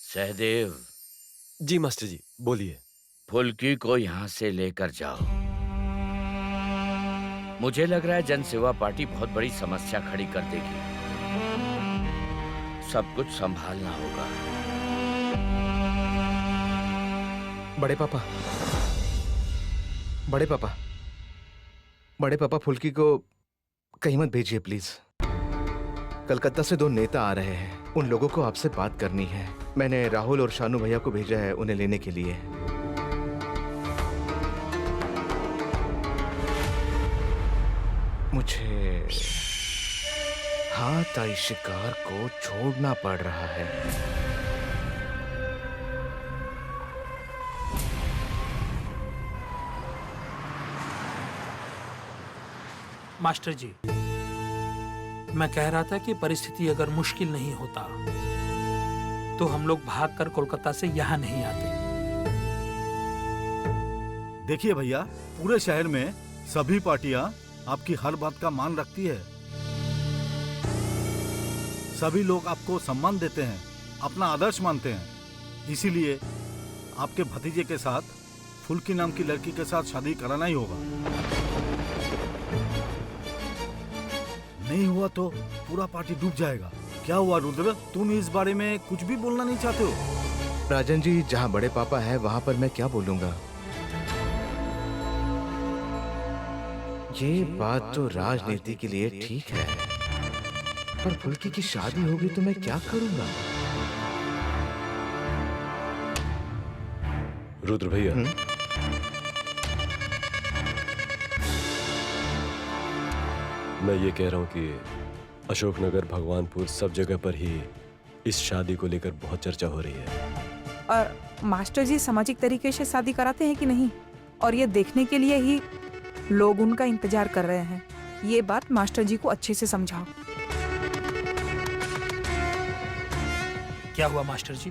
सहदेव, जी master जी, बोलिए। फुल्की को यहाँ से लेकर जाओ। मुझे लग रहा है जनसेवा पार्टी बहुत बड़ी समस्या खड़ी कर देगी। सब कुछ संभालना होगा। बड़े पापा, बड़े पापा, बड़े पापा, फुल्की को कहीं मत भेजिए प्लीज। कलकत्ता से 2 नेता आ रहे हैं, उन लोगों को आपसे बात करनी है। मैंने राहुल और शानू भैया को भेजा है उन्हें लेने के लिए। मुझे हाथ आई शिकार को छोड़ना पड़ रहा है। मास्टर जी, मैं कह रहा था कि परिस्थिति अगर मुश्किल नहीं होता तो हम लोग भागकर कोलकाता से यहाँ नहीं आते। देखिए भैया, पूरे शहर में सभी पार्टियां आपकी हर बात का मान रखती है। सभी लोग आपको सम्मान देते हैं, अपना आदर्श मानते हैं। इसीलिए आपके भतीजे के साथ फुल्की नाम की लड़की के साथ शादी कराना ही होगा। नहीं हुआ तो पूरा पार्टी डूब जाएगा। क्या हुआ रुद्र, तुम इस बारे में कुछ भी बोलना नहीं चाहते हो? राजन जी, जहाँ बड़े पापा है वहां पर मैं क्या बोलूंगा। ये बात तो राजनीति के लिए ठीक है, पर फुल्की की शादी होगी तो मैं क्या करूंगा? रुद्र भैया, मैं ये कह रहा हूँ कि अशोकनगर, भगवानपुर, सब जगह पर ही इस शादी को लेकर बहुत चर्चा हो रही है। और मास्टर जी सामाजिक तरीके से शादी कराते हैं कि नहीं, और ये देखने के लिए ही लोग उनका इंतजार कर रहे हैं। ये बात मास्टर जी को अच्छे से समझाओ। क्या हुआ मास्टर जी,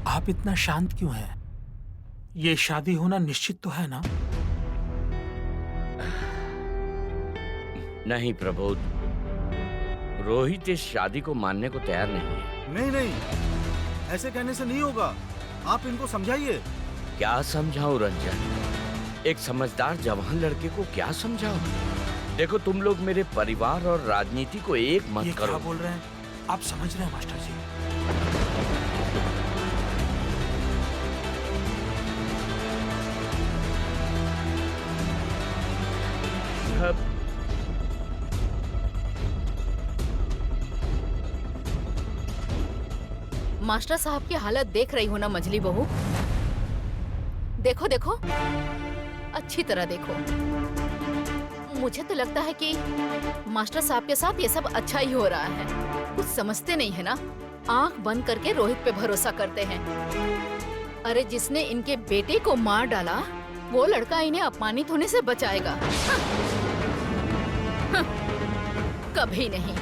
आप इतना शांत क्यों हैं? ये शादी होना निश्चित तो है ना? नहीं प्रबोध, रोहित इस शादी को मानने को तैयार नहीं है। नहीं नहीं, ऐसे कहने से नहीं होगा। आप इनको समझाइए। क्या समझाऊं रंजन? एक समझदार जवान लड़के को क्या समझाऊं? देखो, तुम लोग मेरे परिवार और राजनीति को एक मत ये करो। क्या बोल रहे हैं? आप समझ रहे हैं मास्टर जी? मास्टर साहब की हालत देख रही हो ना मझली बहू? देखो देखो, अच्छी तरह देखो। मुझे तो लगता है कि मास्टर साहब के साथ ये सब अच्छा ही हो रहा है। कुछ समझते नहीं है ना, आंख बंद करके रोहित पे भरोसा करते हैं। अरे जिसने इनके बेटे को मार डाला, वो लड़का इन्हें अपमानित होने से बचाएगा? हाँ। कभी नहीं।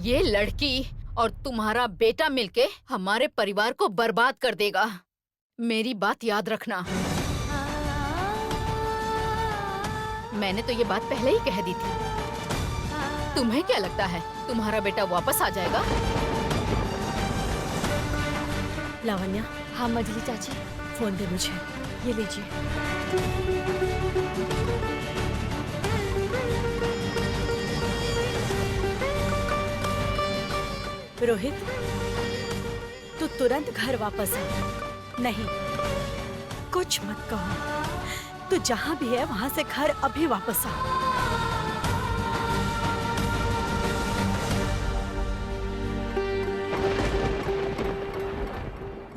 ये लड़की और तुम्हारा बेटा मिलके हमारे परिवार को बर्बाद कर देगा। मेरी बात याद रखना। मैंने तो ये बात पहले ही कह दी थी। तुम्हें क्या लगता है तुम्हारा बेटा वापस आ जाएगा? लावण्या। हाँ मझली चाची। फोन दे मुझे, ये लीजिए। रोहित, तू तुरंत घर वापस आ। नहीं, कुछ मत कहो। तू जहां भी है वहां से घर अभी वापस आ।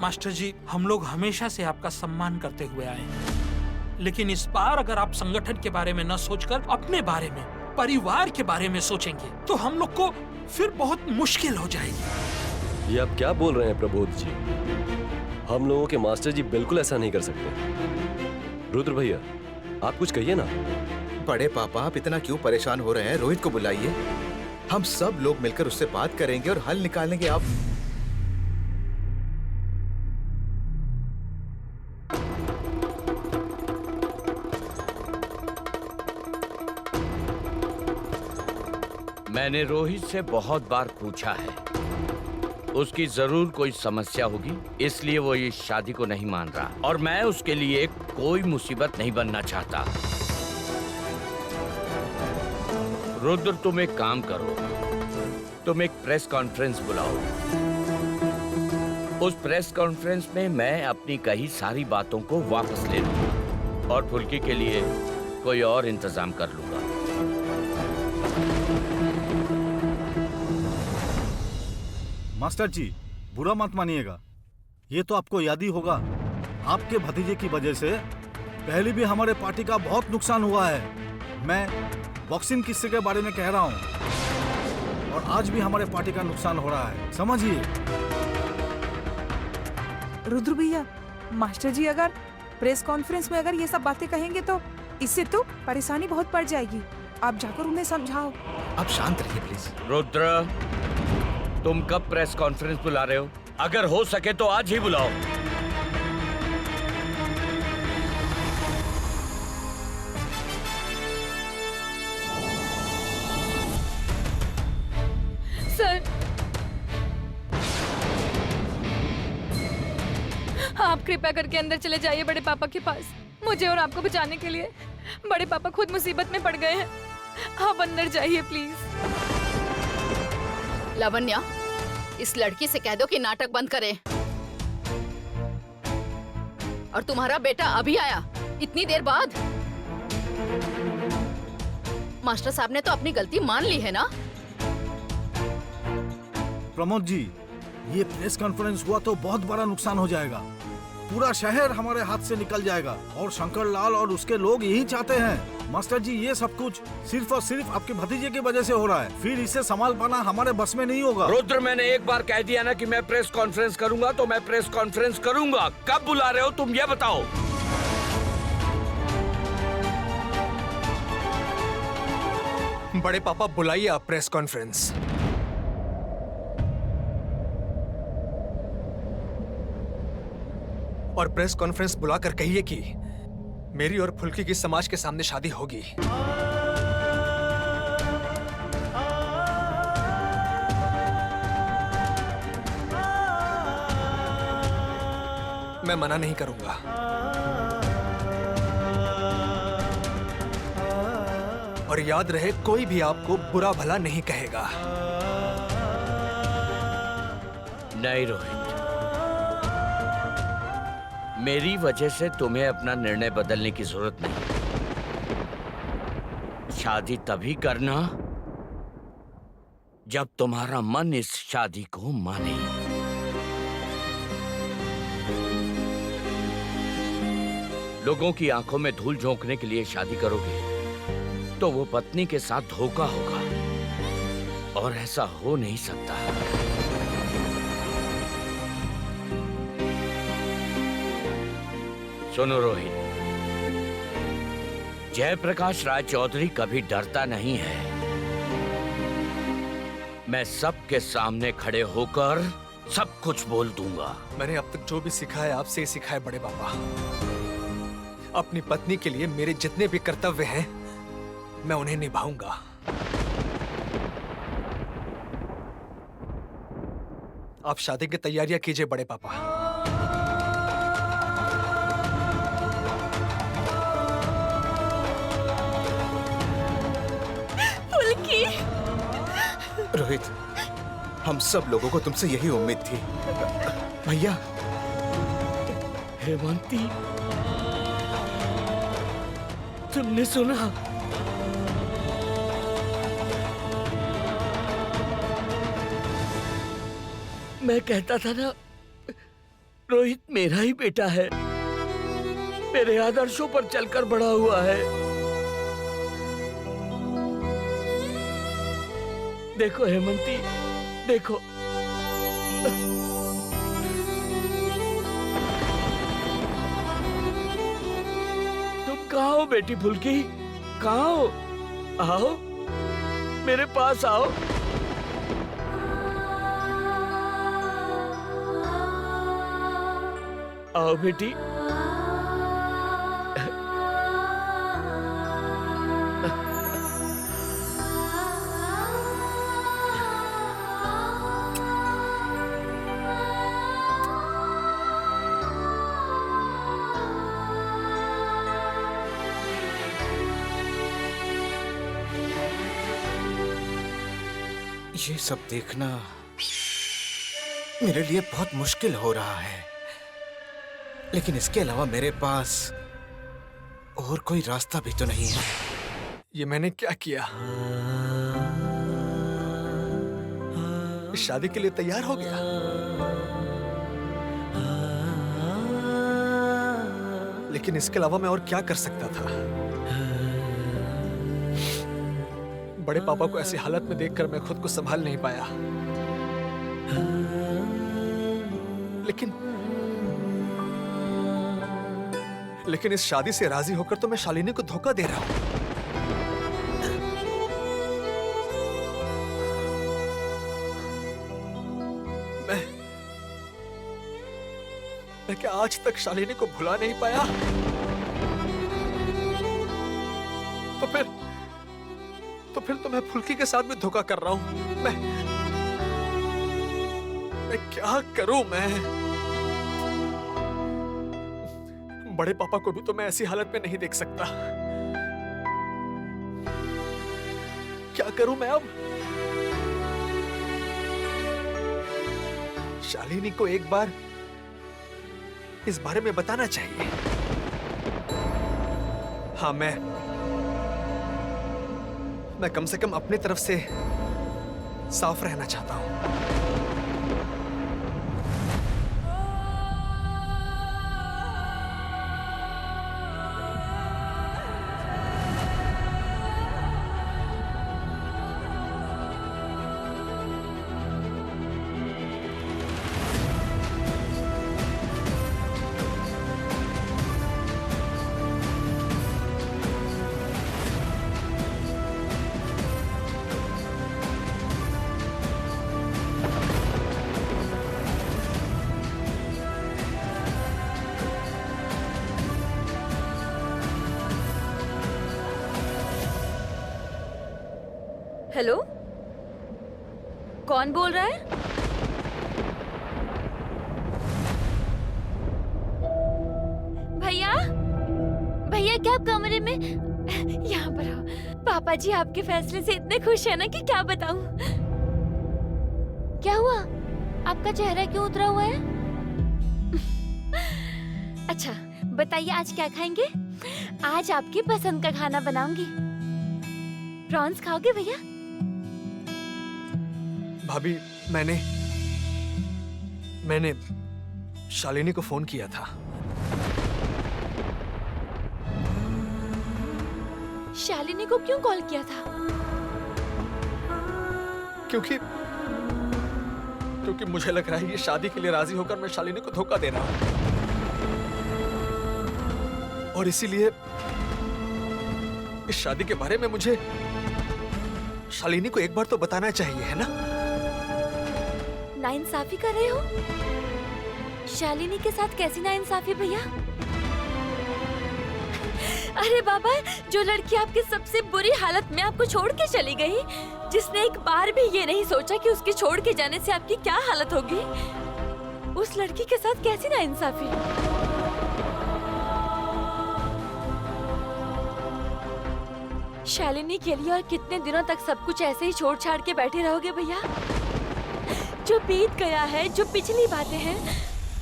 मास्टर जी, हम लोग हमेशा से आपका सम्मान करते हुए आए हैं, लेकिन इस बार अगर आप संगठन के बारे में न सोचकर अपने बारे में, परिवार के बारे में सोचेंगे तो हम लोग को फिर बहुत मुश्किल हो जाएगी। ये आप क्या बोल रहे हैं प्रबोध जी? हम लोगों के मास्टर जी बिल्कुल ऐसा नहीं कर सकते। रुद्र भैया, आप कुछ कहिए ना। बड़े पापा, आप इतना क्यों परेशान हो रहे हैं? रोहित को बुलाइए, हम सब लोग मिलकर उससे बात करेंगे और हल निकालेंगे। आप मैंने रोहित से बहुत बार पूछा है, उसकी जरूर कोई समस्या होगी, इसलिए वो इस शादी को नहीं मान रहा और मैं उसके लिए कोई मुसीबत नहीं बनना चाहता। रुद्र, तुम एक काम करो, तुम एक प्रेस कॉन्फ्रेंस बुलाओ। उस प्रेस कॉन्फ्रेंस में मैं अपनी कही सारी बातों को वापस ले लूंगा और फुल्की के लिए कोई और इंतजाम कर लूंगा। मास्टर जी, बुरा मत मानिएगा, ये तो आपको याद ही होगा, आपके भतीजे की वजह से पहले भी हमारे पार्टी का बहुत नुकसान हुआ है। मैं बॉक्सिंग किस्से के बारे में कह रहा हूँ और आज भी हमारे पार्टी का नुकसान हो रहा है, समझिए। रुद्र भैया, मास्टर जी अगर प्रेस कॉन्फ्रेंस में अगर ये सब बातें कहेंगे तो इससे तो परेशानी बहुत पड़ जाएगी। आप जाकर उन्हें समझाओ। आप शांत रहिए प्लीज। रुद्र, तुम कब प्रेस कॉन्फ्रेंस बुला रहे हो? अगर हो सके तो आज ही बुलाओ। सर, आप कृपया करके अंदर चले जाइए बड़े पापा के पास। मुझे और आपको बचाने के लिए बड़े पापा खुद मुसीबत में पड़ गए हैं। आप अंदर जाइए प्लीज। लावण्या, इस लड़की से कह दो कि नाटक बंद करे। और तुम्हारा बेटा अभी आया, इतनी देर बाद। मास्टर साहब ने तो अपनी गलती मान ली है ना? प्रमोद जी, ये प्रेस कॉन्फ्रेंस हुआ तो बहुत बड़ा नुकसान हो जाएगा, पूरा शहर हमारे हाथ से निकल जाएगा और शंकर लाल और उसके लोग यही चाहते हैं। मास्टर जी, ये सब कुछ सिर्फ और सिर्फ आपके भतीजे की वजह से हो रहा है, फिर इसे संभाल पाना हमारे बस में नहीं होगा। रुद्र, मैंने एक बार कह दिया ना कि मैं प्रेस कॉन्फ्रेंस करूंगा तो मैं प्रेस कॉन्फ्रेंस करूंगा। कब बुला रहे हो तुम, ये बताओ। बड़े पापा, बुलाइए आप प्रेस कॉन्फ्रेंस। और प्रेस कॉन्फ्रेंस बुलाकर कहिए कि मेरी और फुल्की की समाज के सामने शादी होगी। मैं मना नहीं करूंगा। और याद रहे, कोई भी आपको बुरा भला नहीं कहेगा। नहीं रोहित, मेरी वजह से तुम्हें अपना निर्णय बदलने की जरूरत नहीं। शादी तभी करना जब तुम्हारा मन इस शादी को माने। लोगों की आंखों में धूल झोंकने के लिए शादी करोगे तो वो पत्नी के साथ धोखा होगा और ऐसा हो नहीं सकता। सुनो रोहित, जयप्रकाश राय चौधरी कभी डरता नहीं है। मैं सबके सामने खड़े होकर सब कुछ बोल दूंगा। मैंने अब तक जो भी सीखा है आपसे ही सीखा है बड़े पापा। अपनी पत्नी के लिए मेरे जितने भी कर्तव्य हैं मैं उन्हें निभाऊंगा। आप शादी की तैयारियां कीजिए बड़े पापा। रोहित, हम सब लोगों को तुमसे यही उम्मीद थी। भैया, हेमंती, तुमने सुना? मैं कहता था ना, रोहित मेरा ही बेटा है, मेरे आदर्शों पर चलकर बड़ा हुआ है। देखो हेमंती, देखो, तुम कहाँ हो बेटी फुल्की? कहाँ हो? आओ, मेरे पास आओ। आओ बेटी। ये सब देखना मेरे लिए बहुत मुश्किल हो रहा है, लेकिन इसके अलावा मेरे पास और कोई रास्ता भी तो नहीं है। ये मैंने क्या किया? इस शादी के लिए तैयार हो गया। लेकिन इसके अलावा मैं और क्या कर सकता था? बड़े पापा को ऐसी हालत में देखकर मैं खुद को संभाल नहीं पाया। लेकिन इस शादी से राजी होकर तो मैं शालिनी को धोखा दे रहा हूं। मैं क्या आज तक शालिनी को भुला नहीं पाया? तो फिर तो मैं फुल्की के साथ भी धोखा कर रहा हूं। मैं क्या करूं? मैं बड़े पापा को भी तो मैं ऐसी हालत में नहीं देख सकता। क्या करूं मैं अब? शालिनी को एक बार इस बारे में बताना चाहिए। हाँ, मैं कम से कम अपने तरफ से साफ रहना चाहता हूं। हेलो, कौन बोल रहा है? भैया, भैया क्या आप कमरे में? यहाँ पर आओ। पापा जी आपके फैसले से इतने खुश है ना कि क्या बताऊं। क्या हुआ? आपका चेहरा क्यों उतरा हुआ है? अच्छा बताइए, आज क्या खाएंगे? आज आपकी पसंद का खाना बनाऊंगी। प्रॉन्स खाओगे भैया? भाभी, मैंने शालिनी को फोन किया था। शालिनी को क्यों कॉल किया था? क्योंकि मुझे लग रहा है ये शादी के लिए राजी होकर मैं शालिनी को धोखा दे रहा हूं, और इसीलिए इस शादी के बारे में मुझे शालिनी को एक बार तो बताना चाहिए, है ना? नाइंसाफी कर रहे हो? शालिनी के साथ कैसी नाइंसाफी भैया? अरे बाबा, जो लड़की आपकी सबसे बुरी हालत में आपको छोड़ के चली गई, जिसने एक बार भी ये नहीं सोचा कि उसके छोड़ के जाने से आपकी क्या हालत होगी, उस लड़की के साथ कैसी नाइंसाफी? शालिनी के लिए और कितने दिनों तक सब कुछ ऐसे ही छोड़ छाड़ के बैठे रहोगे भैया? जो बीत गया है, जो पिछली बातें हैं,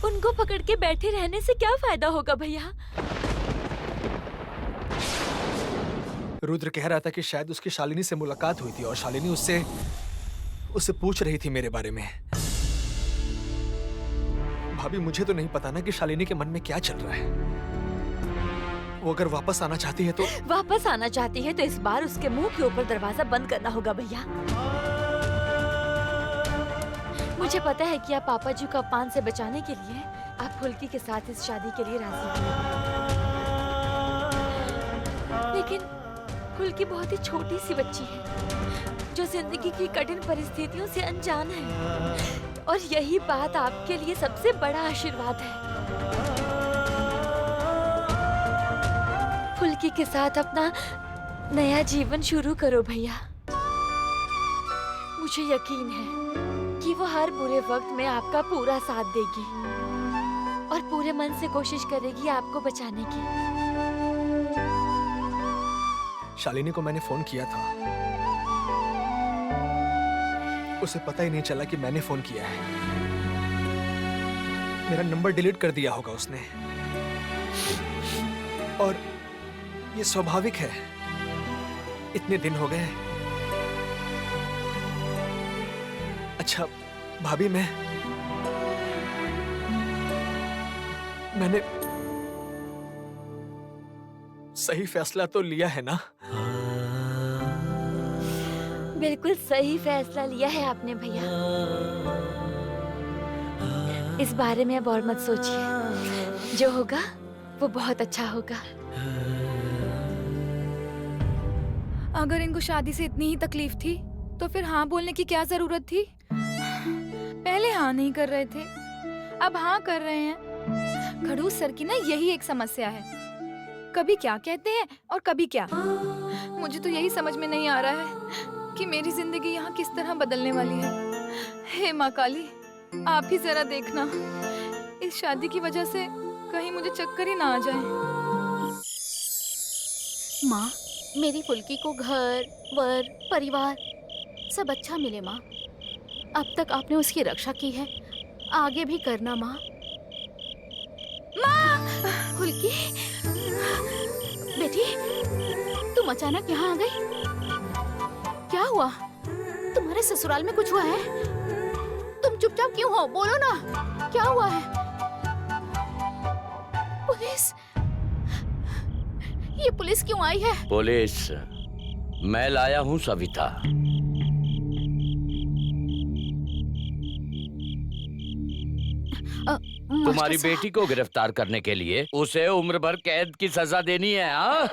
उनको पकड़ के बैठे रहने से क्या फायदा होगा भैया? रुद्र कह रहा था कि शायद उसकी शालिनी से मुलाकात हुई थी और शालिनी उससे पूछ रही थी मेरे बारे में। भाभी, मुझे तो नहीं पता ना कि शालिनी के मन में क्या चल रहा है। वो अगर वापस आना चाहती है तो वापस आना चाहती है तो इस बार उसके मुंह के ऊपर दरवाजा बंद करना होगा भैया। मुझे पता है कि आप पापा जी को अपमान से बचाने के लिए आप फुल्की के साथ इस शादी के लिए राजी हैं। लेकिन फुल्की बहुत ही छोटी सी बच्ची है जो जिंदगी की कठिन परिस्थितियों से अनजान है, और यही बात आपके लिए सबसे बड़ा आशीर्वाद है। फुल्की के साथ अपना नया जीवन शुरू करो भैया। मुझे यकीन है कि वो हर बुरे वक्त में आपका पूरा साथ देगी और पूरे मन से कोशिश करेगी आपको बचाने की। शालिनी को मैंने फोन किया था, उसे पता ही नहीं चला कि मैंने फोन किया है। मेरा नंबर डिलीट कर दिया होगा उसने। और ये स्वाभाविक है, इतने दिन हो गए। अच्छा भाभी, मैंने सही फैसला तो लिया है ना? बिल्कुल सही फैसला लिया है आपने भैया। इस बारे में अब और मत सोचिए, जो होगा वो बहुत अच्छा होगा। अगर इनको शादी से इतनी ही तकलीफ थी तो फिर हाँ बोलने की क्या जरूरत थी? पहले हाँ नहीं कर रहे थे, अब हाँ कर रहे हैं। खड़ूस सर की ना यही एक समस्या है, कभी क्या कहते हैं और कभी क्या। मुझे तो यही समझ में नहीं आ रहा है कि मेरी जिंदगी यहाँ किस तरह बदलने वाली है। हे माँ काली, आप ही जरा देखना, इस शादी की वजह से कहीं मुझे चक्कर ही ना आ जाए। माँ, मेरी फुल्की को घर वर परिवार सब अच्छा मिले माँ। अब तक आपने उसकी रक्षा की है, आगे भी करना माँ। माँ! फुल्की बेटी, तुम अचानक यहाँ आ गई, क्या हुआ? तुम्हारे ससुराल में कुछ हुआ है? तुम चुपचाप क्यों हो? बोलो ना, क्या हुआ है? पुलिस? ये पुलिस क्यों आई है? पुलिस मैं लाया हूँ सविता। तुम्हारी बेटी को गिरफ्तार करने के लिए उसे उम्र भर कैद की सजा देनी है। हाँ?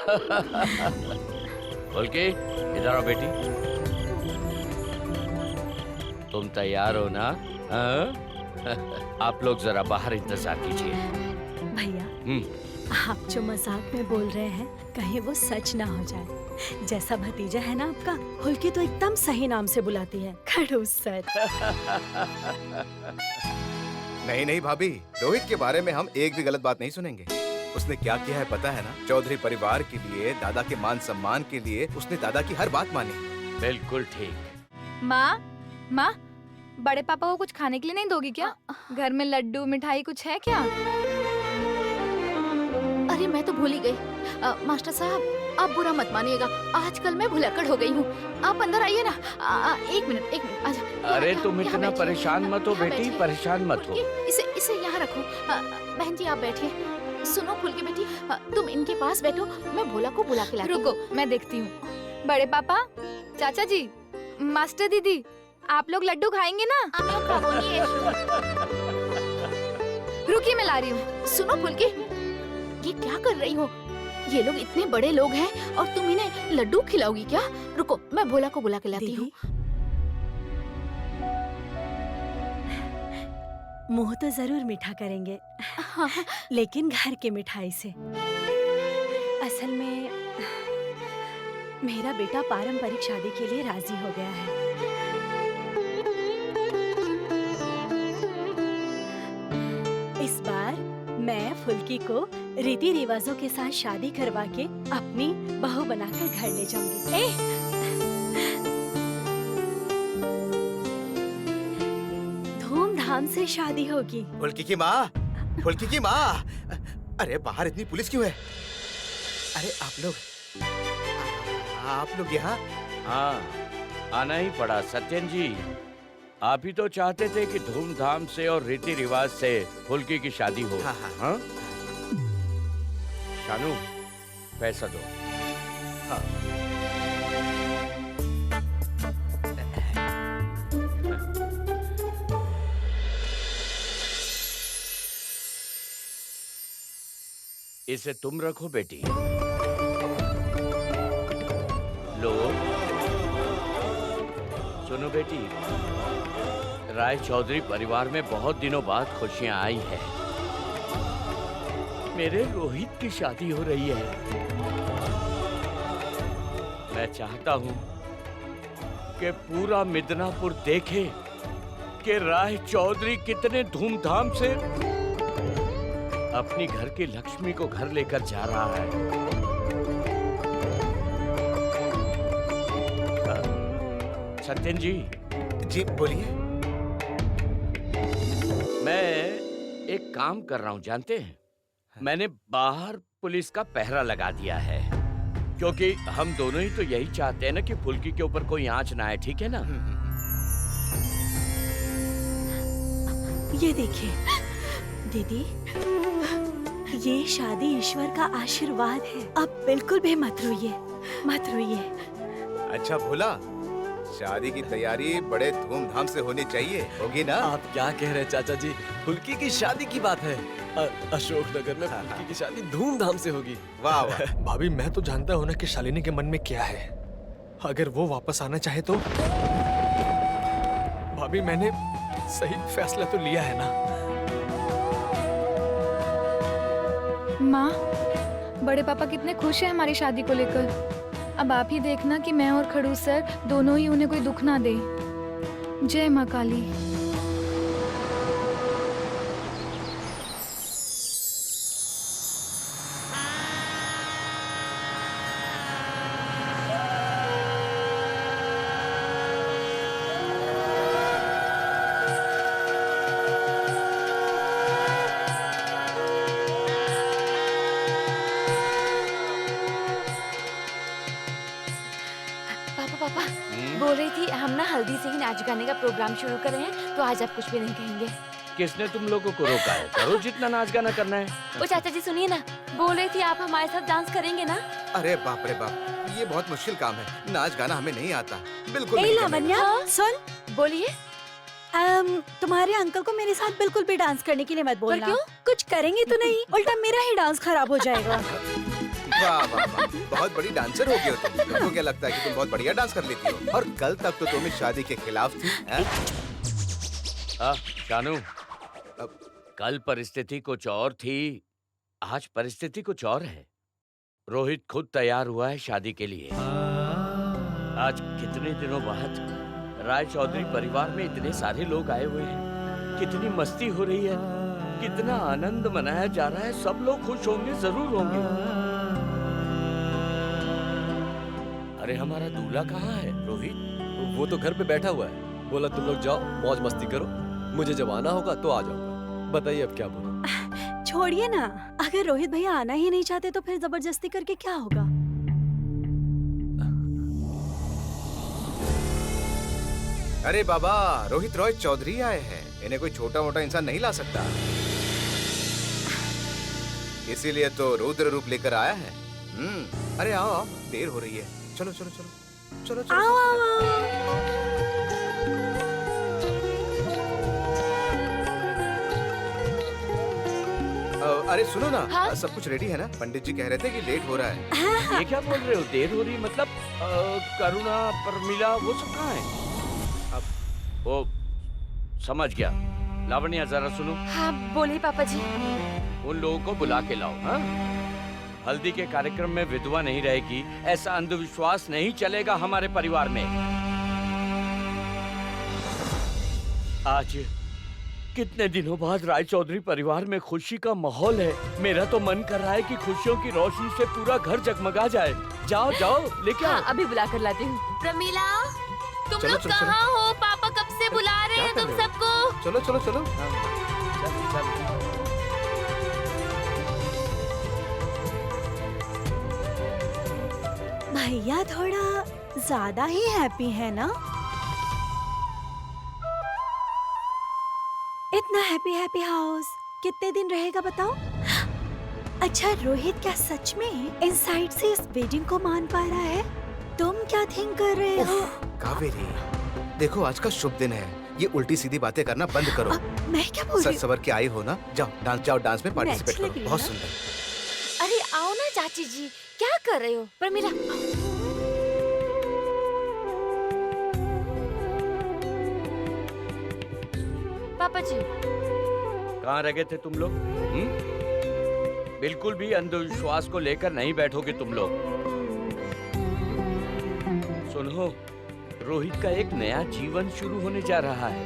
बल्कि इधर आओ बेटी, तुम तैयार हो ना? आप लोग जरा बाहर इंतजार कीजिए। भैया, आप जो मजाक में बोल रहे हैं कहीं वो सच ना हो जाए। जैसा भतीजा है ना आपका, फुल्की तो एकदम सही नाम से बुलाती है, खड़ूस सर। नहीं नहीं भाभी, रोहित के बारे में हम एक भी गलत बात नहीं सुनेंगे। उसने क्या किया है पता है ना? चौधरी परिवार के लिए, दादा के मान सम्मान के लिए उसने दादा की हर बात मानी। बिल्कुल ठीक। माँ, बड़े पापा को कुछ खाने के लिए नहीं दोगी क्या? घर में लड्डू मिठाई कुछ है क्या? अरे मैं तो भूल ही गई। मास्टर साहब, आप बुरा मत मानिएगा, आजकल मैं भुलक्कड़ हो गई हूँ। आप अंदर आइए ना। एक मिनट आजा। अरे तुम इतना परेशान मत हो बेटी, परेशान मत हो। इसे यहाँ रखो। बहन जी आप बैठिए। सुनो फुल्की बेटी, तुम इनके पास बैठो, मैं भोला को बुला के लाती हूँ। रुको, मैं देखती हूँ। बड़े पापा, चाचा जी, मास्टर दीदी, आप लोग लड्डू खाएंगे ना? रुकिए, मैं ला रही हूँ। सुनो फुल्की, ये क्या कर रही हो? ये लोग इतने बड़े लोग हैं और तुम इन्हें लड्डू खिलाओगी क्या? रुको, मैं भोला को बुला के लाती हूँ। मुंह तो जरूर मीठा करेंगे, लेकिन घर की मिठाई से। असल में मेरा बेटा पारंपरिक शादी के लिए राजी हो गया है। इस बार मैं फुल्की को रीति रिवाजों के साथ शादी करवा के अपनी बहू बनाकर घर ले जाऊंगी। धूमधाम से शादी होगी। फुल्की की माँ, फुल्की की माँ, अरे बाहर इतनी पुलिस क्यों है? अरे आप लोग यहाँ? हाँ, आना ही पड़ा सत्यन जी। आप ही तो चाहते थे कि धूमधाम से और रीति रिवाज से फुल्की की शादी हो। हाँ? शानू, पैसा दो। हाँ। इसे तुम रखो बेटी। लो, सुनो बेटी, राय चौधरी परिवार में बहुत दिनों बाद खुशियां आई है। मेरे रोहित की शादी हो रही है। मैं चाहता हूं कि पूरा मिदनापुर देखे कि राय चौधरी कितने धूमधाम से अपनी घर की लक्ष्मी को घर लेकर जा रहा है। सत्यन जी, जी बोलिए। मैं एक काम कर रहा हूँ, जानते हैं? मैंने बाहर पुलिस का पहरा लगा दिया है, क्योंकि हम दोनों ही तो यही चाहते हैं ना कि फुल्की के ऊपर कोई आंच ना आए, ठीक है ना? ये देखिए दीदी, ये शादी ईश्वर का आशीर्वाद है। अब बिल्कुल भी मत रोइए, मत रोइए। अच्छा भोला, शादी की तैयारी बड़े धूमधाम से होनी चाहिए, होगी ना? आप क्या कह रहे हैं चाचा जी? फुल्की की शादी की बात है। अशोकनगर में फुल्की की शादी धूमधाम से होगी। वाह वाह। भाभी मैं तो जानता हूँ ना कि शालिनी के मन में क्या है। अगर वो वापस आना चाहे तो भाभी मैंने सही फैसला तो लिया है ना। माँ, बड़े पापा कितने खुश हैं हमारी शादी को लेकर। अब आप ही देखना कि मैं और खड़ूस सर दोनों ही उन्हें कोई दुख ना दे। जय माँ काली। पापा बोल रही थी हम ना हल्दी से ही नाच गाने का प्रोग्राम शुरू कर रहे हैं, तो आज आप कुछ भी नहीं कहेंगे। किसने तुम लोगों को रोका है? करो जितना नाच गाना करना है। ओ चाचा जी सुनिए ना, बोल रही थी आप हमारे साथ डांस करेंगे ना? अरे बाप रे बाप, ये बहुत मुश्किल काम है। नाच गाना हमें नहीं आता, बिल्कुल ए नहीं लावण्या, सुन, बोलिए। तुम्हारे अंकल को मेरे साथ बिल्कुल भी डांस करने के लिए मत बोलना। क्यों? कुछ करेंगे तो नहीं, उल्टा मेरा ही डांस खराब हो जाएगा। वाह वाह वाह, बहुत बड़ी डांसर हो गई हो तुम। तुमको क्या लगता है कि तुम बहुत बढ़िया डांस कर लेती हो? और कल तक तो तुम इस शादी के खिलाफ थी। शानू, कल परिस्थिति कुछ और थी, आज परिस्थिति कुछ और है। रोहित खुद तैयार हुआ है शादी के लिए। आज कितने दिनों बाद राय चौधरी परिवार में इतने सारे लोग आए हुए हैं, कितनी मस्ती हो रही है, कितना आनंद मनाया जा रहा है। सब लोग खुश होंगे, जरूर होंगे। अरे हमारा दूल्हा कहाँ है रोहित? वो तो घर पे बैठा हुआ है, बोला तुम लोग जाओ मौज मस्ती करो, मुझे जब आना होगा तो आ जाऊंगा। बताइए अब क्या बोलूं? छोड़िए ना, अगर रोहित भैया आना ही नहीं चाहते तो फिर जबरदस्ती करके क्या होगा? अरे बाबा, रोहित रॉय चौधरी आए हैं, इन्हें कोई छोटा मोटा इंसान नहीं ला सकता। इसीलिए तो रुद्र रूप लेकर आया है। अरे आओ आओ, देर हो रही है। चलो चलो चलो चलो चलो। आओ आओ आओ। अरे सुनो ना, हाँ? सब कुछ रेडी है ना? पंडित जी कह रहे थे कि लेट हो रहा है। ये क्या बोल रहे हो? देर हो रही मतलब? करुणा, परमिला, वो सब कहाँ है? वो समझ गया। लावण्या जरा सुनो। हाँ बोलिए पापा जी। उन लोगों को बुला के लाओ। हाँ, हल्दी के कार्यक्रम में विधवा नहीं रहेगी, ऐसा अंधविश्वास नहीं चलेगा हमारे परिवार में। आज कितने दिनों बाद राय चौधरी परिवार में खुशी का माहौल है। मेरा तो मन कर रहा है कि खुशियों की रोशनी से पूरा घर जगमगा जाए। जाओ जाओ लेके आओ। हाँ, अभी बुला कर लाती हूँ। प्रमीला, तुम चलो, लोग चलो, कहाँ हो? पापा कब से बुला रहे हैं क्या तुम कर रहे हो? सबको। चलो चलो चलो। चल, चल। भैया थोड़ा ज्यादा ही हैप्पी है ना? इतना हैप्पी हैप्पी हाउस कितने दिन रहेगा बताओ? अच्छा रोहित क्या सच में इनसाइड से इस वेडिंग को मान पा रहा है? तुम क्या थिंक कर रहे हो? कावेरी, देखो आज का शुभ दिन है, ये उल्टी सीधी बातें करना बंद करो। मैं क्या बोल रही सच सवर के आई हो ना, जाओ डांस में पार्टिसिपेट अच्छी लग करो। रही बहुत है ना? सुंदर। अरे आओ ना चाची जी, क्या कर रहे हो? प्रमीला पापा जी, कहाँ रह गए थे तुम लोग? बिल्कुल भी अंधविश्वास को लेकर नहीं बैठोगे तुम लोग। सुनो, रोहित का एक नया जीवन शुरू होने जा रहा है।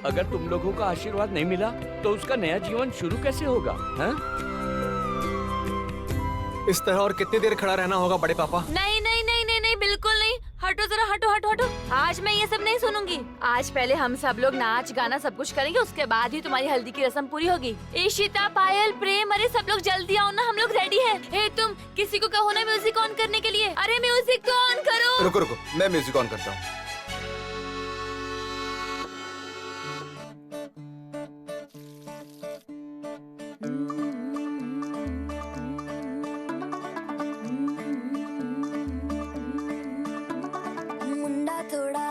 अगर तुम लोगों का आशीर्वाद नहीं मिला तो उसका नया जीवन शुरू कैसे होगा? हाँ? इस तरह और कितनी देर खड़ा रहना होगा बड़े पापा? नहीं नहीं नहीं नहीं नहीं बिल्कुल नहीं। हटो जरा, हटो हटो हटो। आज मैं ये सब नहीं सुनूंगी। आज पहले हम सब लोग नाच गाना सब कुछ करेंगे, उसके बाद ही तुम्हारी हल्दी की रस्म पूरी होगी। इशिता, पायल, प्रेम, अरे सब लोग जल्दी आओ ना, हम लोग रेडी हैं। हे तुम किसी को कहो ना म्यूजिक ऑन करने के लिए। अरे म्यूजिक तो ऑन करो। रुको रुको, मैं म्यूजिक ऑन करता हूँ। मुंडा थोड़ा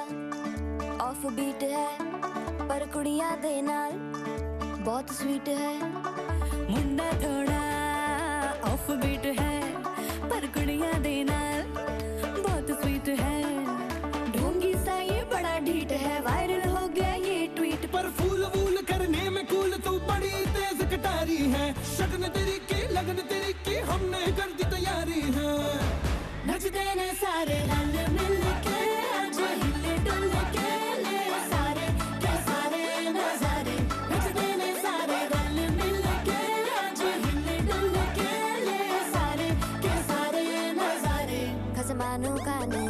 ऑफ बीट है पर कुड़ियां दे नाल बहुत स्वीट है। मुंडा थोड़ा ऑफ बीट है पर कुड़ियां दे नाल बहुत स्वीट है। ढोंगी सा ये बड़ा ढीठ है, वायरल हो गया ये ट्वीट पर। फूल वूल करने में कूल तू बड़ी तेज कटारी है। शगन तेरी की लगन तेरी की हमने कर दी तैयारी है। नचते ने सारे रल मिल के आज हिले डुल के ले सारे के सारे नजारे। नचते ने सारे रल मिल के आज हिले डुल के ले सारे के सारे नजारे। खसमानों का ने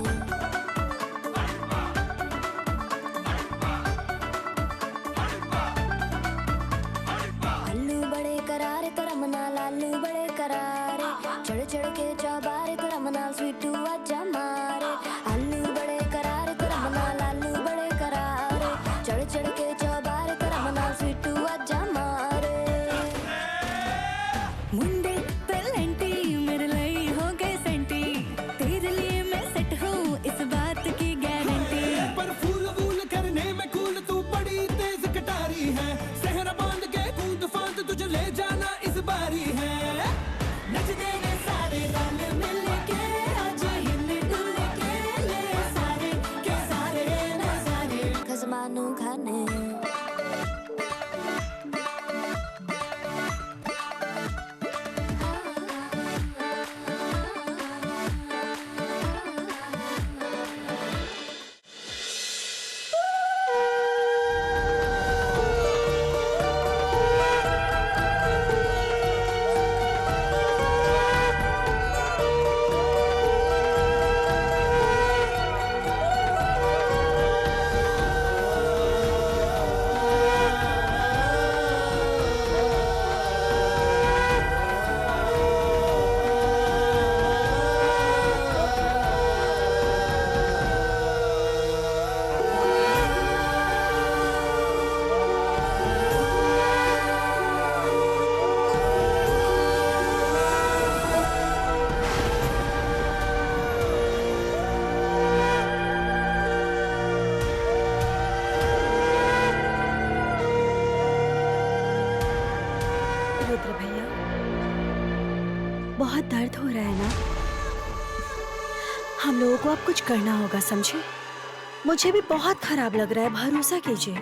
आलू बड़े करारे तेरा मना लालू बड़े करारे। चढ़ चढ़ के चौबारे तेरा मना स्वीटू आजा मारे। आलू बड़े करारे तेरा मना लालू बड़े करारे। चढ़ चढ़ के चौबारे तेरा मना स्वीटू आजा मारे। मुंडे पेलेंटी मेरे लिए हो गए सेंटी, तेरे लिए मैं सेट हूँ इस बात की गारंटी। पर फूल वूल करने में कूल तू बड़ी तेज कटारी है। सहरा बांध के कूद फांद तुझे ले जाना इस बारी है। नचते ने सारे रल मिल के आज हिले डुल के ले सारे के सारे नजारे। खसमानू खाने रुद्र भैया, बहुत दर्द हो रहा है ना? हम लोगों को अब कुछ करना होगा, समझे? मुझे भी बहुत खराब लग रहा है, भरोसा कीजिए।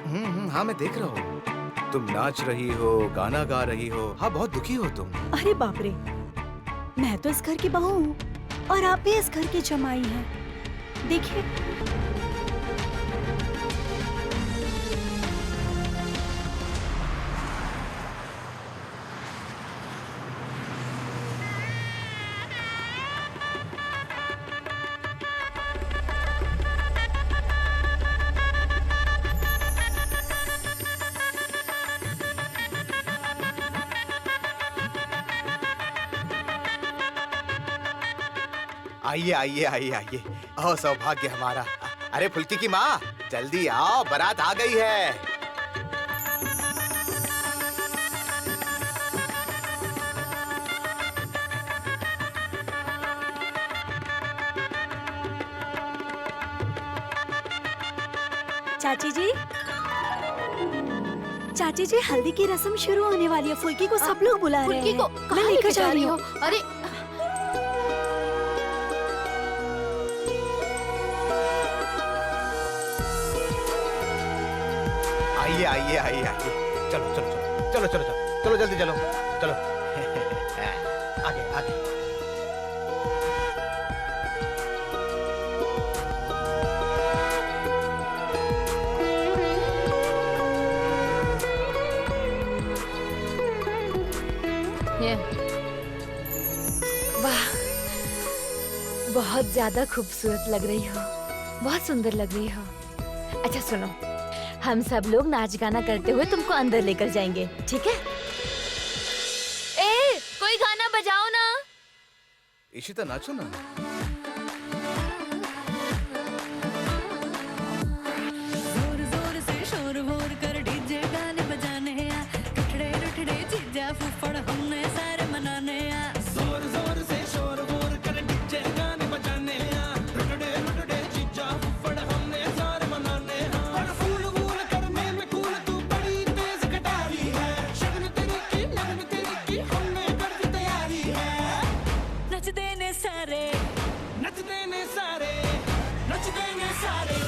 हाँ मैं देख रहा हूँ, तुम नाच रही हो, गाना गा रही हो। हाँ बहुत दुखी हो तुम। अरे बाप रे, मैं तो इस घर की बहू हूँ और आप भी इस घर की जमाई हैं। देखिए, आइए आइए आइए आइए, ओ सौभाग्य हमारा। अरे फुल्की की माँ, जल्दी आओ, बारात आ गई है। चाची जी, चाची जी, हल्दी की रस्म शुरू होने वाली है। फुल्की को सब लोग बुला रहे हैं। फुल्की को मैं कहाँ लेकर जा रही हूँ। अरे आइए आइए आइए आइए, चलो चलो चलो चलो चलो चलो चलो जल्दी चलो चलो। आगे आगे। ये वाह, बहुत ज्यादा खूबसूरत लग रही हो। बहुत सुंदर लग रही हो। अच्छा सुनो, हम सब लोग नाच गाना करते हुए तुमको अंदर लेकर जाएंगे, ठीक है? ए, कोई गाना बजाओ ना। इशिता नाचो ना। जोर जोर से शोर वोर कर डीजे गाने बजाने आ, कठड़े रठड़े जीजा फुफड़ हमने सारे मनाने आ। जोर जोर से शोर वोर कर डीजे गाने बजाने आ, रुटड़े रुटड़े जीजा फुफड़ हमने सारे मनाने आ। और फूल वूल करने में कूल तू बड़ी तेज कटारी है, शगन तेरी की लगन तेरी की हमने कर दी तैयारी है। नच देने सारे, नच देने सारे, नच देने सारे।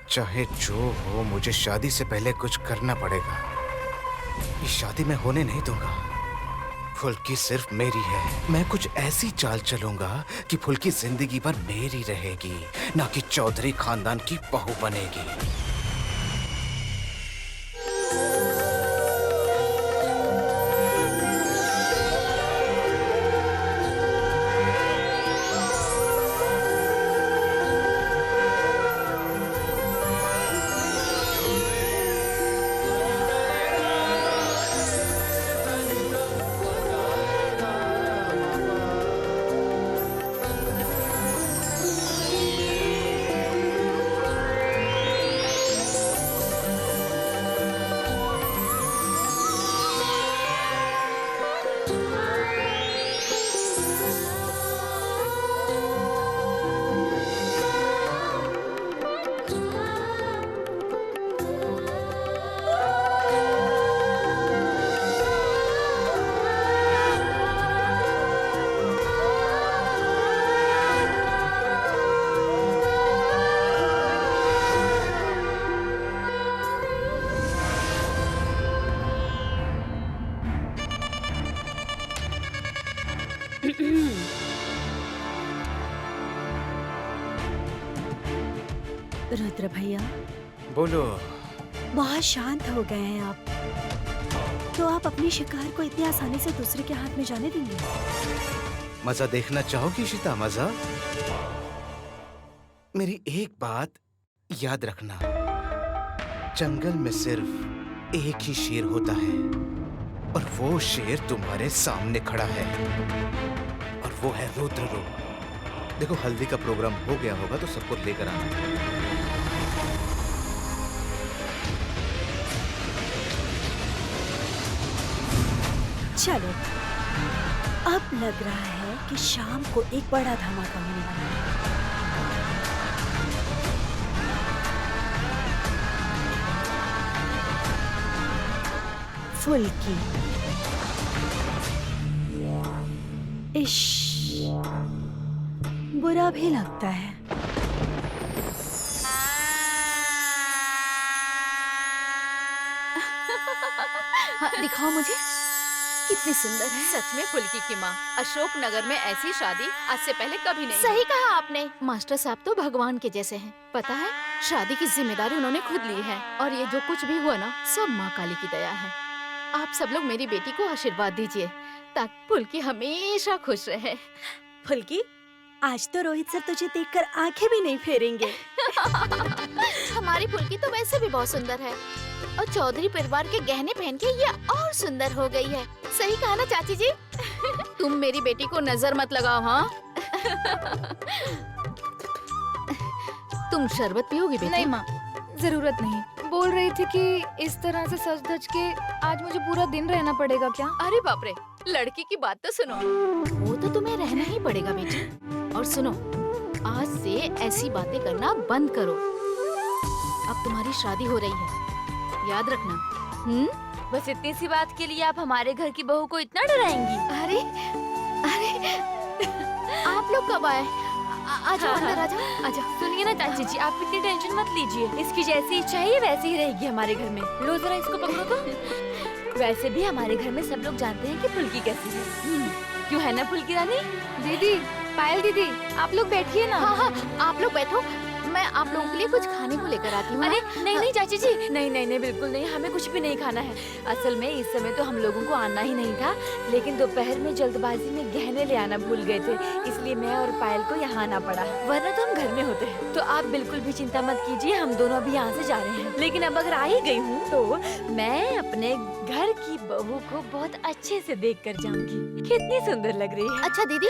चाहे जो हो, मुझे शादी से पहले कुछ करना पड़ेगा। इस शादी में होने नहीं दूंगा। फुल्की सिर्फ मेरी है। मैं कुछ ऐसी चाल चलूंगा कि फुल्की जिंदगी भर मेरी रहेगी, ना कि चौधरी खानदान की बहू बनेगी। रुद्र भैया, बोलो। बहुत शांत हो गए हैं आप। तो आप अपनी शिकार को इतनी आसानी से दूसरे के हाथ में जाने देंगे? मजा देखना चाहोगी इशिता? मजा? मेरी एक बात याद रखना, जंगल में सिर्फ एक ही शेर होता है, और वो शेर तुम्हारे सामने खड़ा है, और वो है रुद्र रूप। देखो, हल्दी का प्रोग्राम हो गया होगा तो सबको लेकर आना। चलो, अब लग रहा है कि शाम को एक बड़ा धमाका होने वाला है। फुल्की, इश, बुरा भी लगता है। हाँ, दिखाओ मुझे, कितनी सुंदर है। सच में फुल्की की माँ, अशोक नगर में ऐसी शादी आज से पहले कभी नहीं। सही कहा आपने। मास्टर साहब तो भगवान के जैसे हैं। पता है, शादी की जिम्मेदारी उन्होंने खुद ली है, और ये जो कुछ भी हुआ ना, सब माँ काली की दया है। आप सब लोग मेरी बेटी को आशीर्वाद दीजिए ताकि फुल्की हमेशा खुश रहे। फुल्की, आज तो रोहित सर तुझे देखकर आंखें भी नहीं फेरेंगे। हमारी फुल्की तो वैसे भी बहुत सुंदर है, और चौधरी परिवार के गहने पहन के ये और सुंदर हो गई है। सही कहा ना चाची जी? तुम मेरी बेटी को नजर मत लगाओ। हाँ, तुम शरबत पियोगी बेटी? नहीं माँ, जरूरत नहीं। बोल रही थी कि इस तरह से सज धज के आज मुझे पूरा दिन रहना पड़ेगा क्या? अरे बाप रे, लड़की की बात तो सुनो। वो तो तुम्हें रहना ही पड़ेगा बेटी। और सुनो, आज से ऐसी बातें करना बंद करो। अब तुम्हारी शादी हो रही है, याद रखना। बस इतनी सी बात के लिए आप हमारे घर की बहू को इतना डराएंगी? अरे अरे, आप लोग कब आए? आ जाओ, अंदर आ जाओ, आ जाओ। सुनिए ना चाची जी, आप इतनी टेंशन मत लीजिए। इसकी जैसी इच्छा है वैसी ही रहेगी हमारे घर में। लो जरा इसको पकड़ो तो। वैसे भी हमारे घर में सब लोग जानते हैं कि फुल्की कैसी है। क्यों है ना फुल्की रानी? दीदी, पायल दीदी, आप लोग बैठिए ना। हाँ हाँ, आप लोग बैठो, मैं आप लोगों के लिए कुछ खाने को लेकर आती हूँ। अरे नहीं नहीं चाची जी, नहीं नहीं नहीं, बिल्कुल नहीं, हमें कुछ भी नहीं खाना है। असल में इस समय तो हम लोगों को आना ही नहीं था, लेकिन दोपहर में जल्दबाजी में गहने ले आना भूल गए थे, इसलिए मैं और पायल को यहाँ आना पड़ा, वरना तो हम घर में होते। तो आप बिल्कुल भी चिंता मत कीजिए, हम दोनों अभी यहाँ से जा रहे हैं। लेकिन अब अगर आ ही गई हूँ तो मैं अपने घर की बहू को बहुत अच्छे से देख कर जाऊंगी। कितनी सुंदर लग रही है। अच्छा दीदी,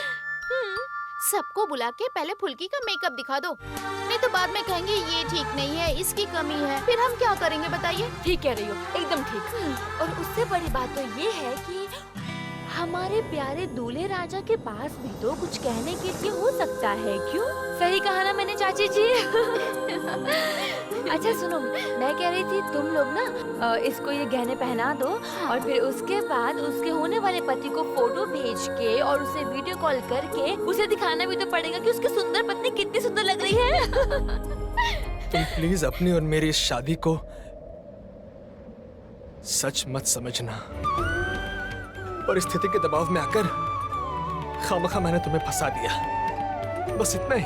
सबको बुला के पहले फुल्की का मेकअप दिखा दो, नहीं तो बाद में कहेंगे ये ठीक नहीं है, इसकी कमी है, फिर हम क्या करेंगे बताइए? ठीक कह रही हो, एकदम ठीक। और उससे बड़ी बात तो ये है कि हमारे प्यारे दूल्हे राजा के पास भी तो कुछ कहने के लिए हो सकता है। क्यों? सही कहा ना मैंने चाची जी। अच्छा सुनो, मैं कह रही थी तुम लोग ना इसको ये गहने पहना दो और फिर उसके बाद उसके होने वाले पति को फोटो भेज के और उसे वीडियो कॉल करके उसे दिखाना भी तो पड़ेगा कि उसकी सुंदर पत्नी कितनी सुंदर लग रही है। तुम प्लीज अपनी और मेरी इस शादी को सच मत समझना। परिस्थिति के दबाव में आकर खामखा मैंने तुम्हें फंसा दिया, बस इतना ही।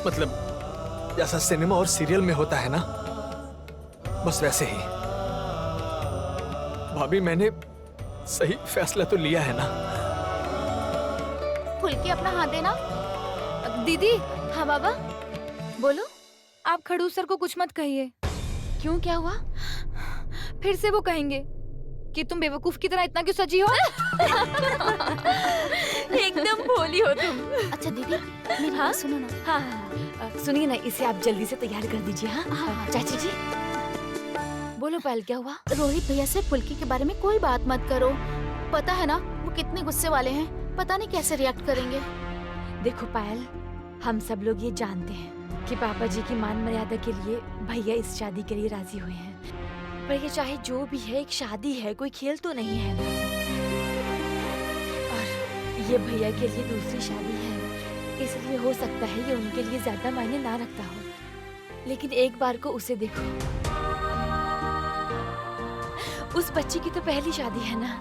मतलब जैसा सिनेमा और सीरियल में होता है ना, बस वैसे ही। भाभी, मैंने सही फैसला तो लिया है ना? फुल्की अपना हाथ देना। दीदी, हाँ बाबा बोलो। आप खड़ूस सर को कुछ मत कहिए। क्यों, क्या हुआ? फिर से वो कहेंगे कि तुम बेवकूफ की तरह इतना क्यों सजी हो। एकदम भोली हो तुम। अच्छा दीदी, मेरी बात सुनो ना। हाँ, सुनिए ना, इसे आप जल्दी से तैयार कर दीजिए। हाँ चाची जी बोलो पायल, क्या हुआ? रोहित भैया से फुल्की के बारे में कोई बात मत करो, पता है ना वो कितने गुस्से वाले हैं, पता नहीं कैसे रिएक्ट करेंगे। देखो पायल, हम सब लोग ये जानते हैं कि पापा जी की मान मर्यादा के लिए भैया इस शादी के लिए राजी हुए हैं, पर ये चाहे जो भी है, एक शादी है, कोई खेल तो नहीं है। और ये भैया के लिए दूसरी शादी है, इसलिए हो सकता है ये उनके लिए ज्यादा मायने ना रखता हो, लेकिन एक बार को उसे देखो, उस बच्ची की तो पहली शादी है ना,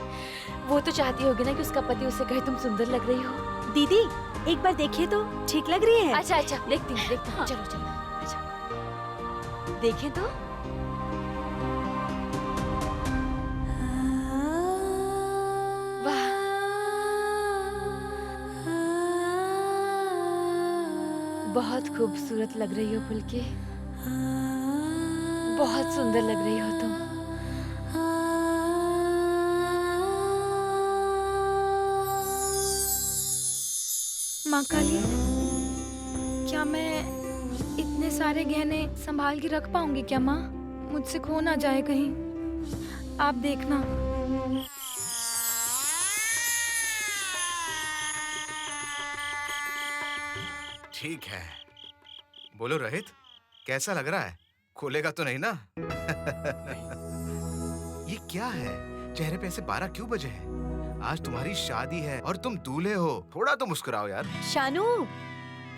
वो तो चाहती होगी ना कि उसका पति उसे कहे तुम सुंदर लग रही हो। दीदी एक बार देखिए तो, ठीक लग रही है। अच्छा अच्छा, देखती हूँ देखती हूँ, चलो चलो। अच्छा देखें तो। वाह, बहुत खूबसूरत लग रही हो फुल्की, बहुत सुंदर लग रही हो तुम। माँ काली, क्या मैं इतने सारे गहने संभाल के रख पाऊंगी क्या माँ? मुझसे खो ना जाए कहीं, आप देखना। ठीक है, बोलो रोहित, कैसा लग रहा है? खोलेगा तो नहीं ना? ये क्या है? चेहरे पे ऐसे 12 क्यों बजे हैं? आज तुम्हारी शादी है और तुम दूल्हे हो, थोड़ा तो मुस्कुराओ यार। शानू,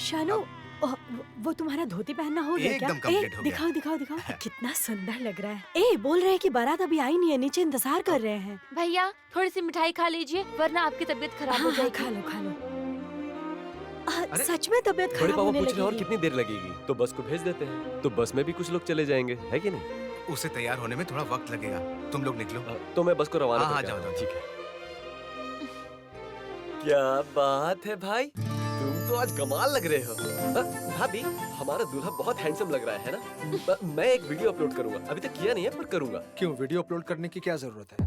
शानू, वो तुम्हारा धोती पहनना हो गया क्या? एकदम कंप्लीट हो गया। दिखाओ दिखाओ दिखाओ, कितना सुंदर लग रहा है। ए, बोल रहे हैं कि बारात अभी आई नहीं है, नीचे इंतजार कर रहे हैं। भैया थोड़ी सी मिठाई खा लीजिए, वरना आपकी तबीयत खराब हो जाएगी। खा लो खा लो। सच में तबीयत बड़े खराब पापा होने पूछ रहे हैं और लगी। कितनी देर लगेगी, तो बस को भेज देते हैं, तो बस में भी कुछ लोग चले जाएंगे, है कि नहीं? उसे तैयार होने में थोड़ा वक्त लगेगा, तुम लोग निकलो। तो मैं बस को रवाना हाँ, करके जाओ, आता हूँ। जाओ। ठीक है। क्या बात है भाई, तुम तो आज कमाल लग रहे हो। भाभी, हमारा दूल्हा बहुत हैंडसम लग रहा है ना? मैं एक वीडियो अपलोड करूंगा, अभी तक किया नहीं है पर करूंगा। क्यों, वीडियो अपलोड करने की क्या जरूरत है?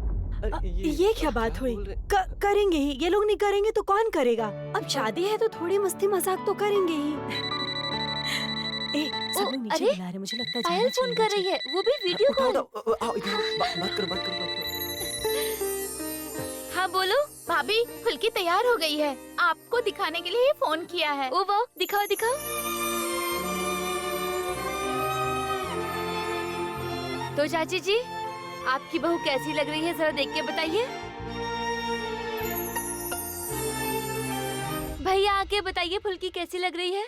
ये क्या बात हुई? करेंगे ही, ये लोग नहीं करेंगे तो कौन करेगा? अब शादी है तो थोड़ी मस्ती मजाक तो करेंगे ही। सब लोग नीचे अरे, बुला रहे, मुझे लगता है पायल जाना फोन चाहिए कर रही है, वो भी वीडियो कॉल। आओ इधर, बात करो। हाँ बोलो। भाभी, फुल्की तैयार हो गई है, आपको दिखाने के लिए ही फोन किया है। ओ वाह, दिखाओ दिखाओ। तो चाची जी, आपकी बहू कैसी लग रही है, जरा देख के बताइए। भैया आके बताइए फुल्की कैसी लग रही है।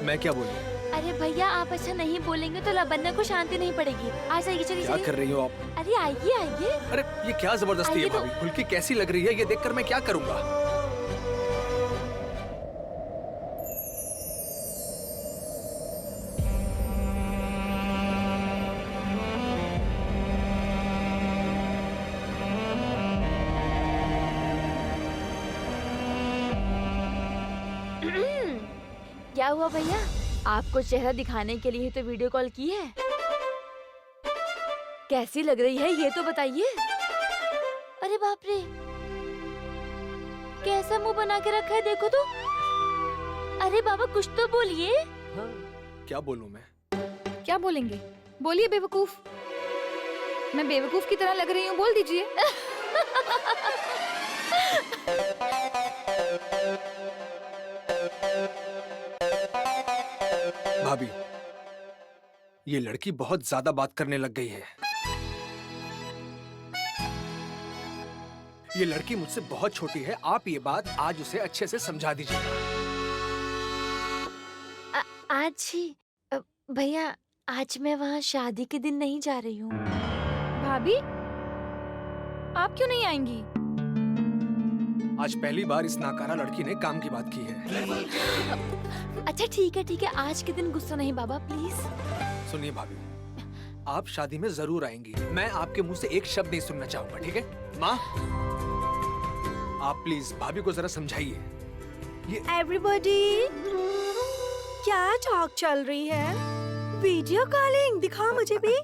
मैं क्या बोलूं? अरे भैया आप अच्छा नहीं बोलेंगे तो लावण्या को शांति नहीं पड़ेगी। आ जाइए, चलिए क्या चलिए। कर रही हो आप? अरे आइए आइए। अरे ये क्या जबरदस्ती है आइए तो। भाभी? फुल्की कैसी लग रही है ये देखकर मैं क्या करूंगा? क्या हुआ भैया, आपको चेहरा दिखाने के लिए तो वीडियो कॉल की है? कैसी लग रही है ये तो बताइए। अरे बाप रे, कैसा मुंह बना के रखा है देखो तो। अरे बाबा कुछ तो बोलिए। क्या बोलूं मैं? क्या बोलेंगे? बोलिए बेवकूफ। मैं बेवकूफ की तरह लग रही हूँ, बोल दीजिए। भाभी, ये लड़की बहुत ज्यादा बात करने लग गई है। ये लड़की मुझसे बहुत छोटी है। आप ये बात आज उसे अच्छे से समझा दीजिए। आज ही भैया, आज मैं वहाँ शादी के दिन नहीं जा रही हूँ। भाभी, आप क्यों नहीं आएंगी? आज पहली बार इस नाकारा लड़की ने काम की बात की है। अच्छा ठीक है, आज के दिन गुस्सा नहीं बाबा प्लीज। सुनिए भाभी, आप शादी में जरूर आएंगी। मैं आपके मुंह से एक शब्द नहीं सुनना चाहूंगा, ठीक है? माँ, आप प्लीज भाभी को जरा समझाइए। ये एवरीबॉडी, क्या टॉक चल रही है? वीडियो कॉलिंग दिखाओ मुझे भी।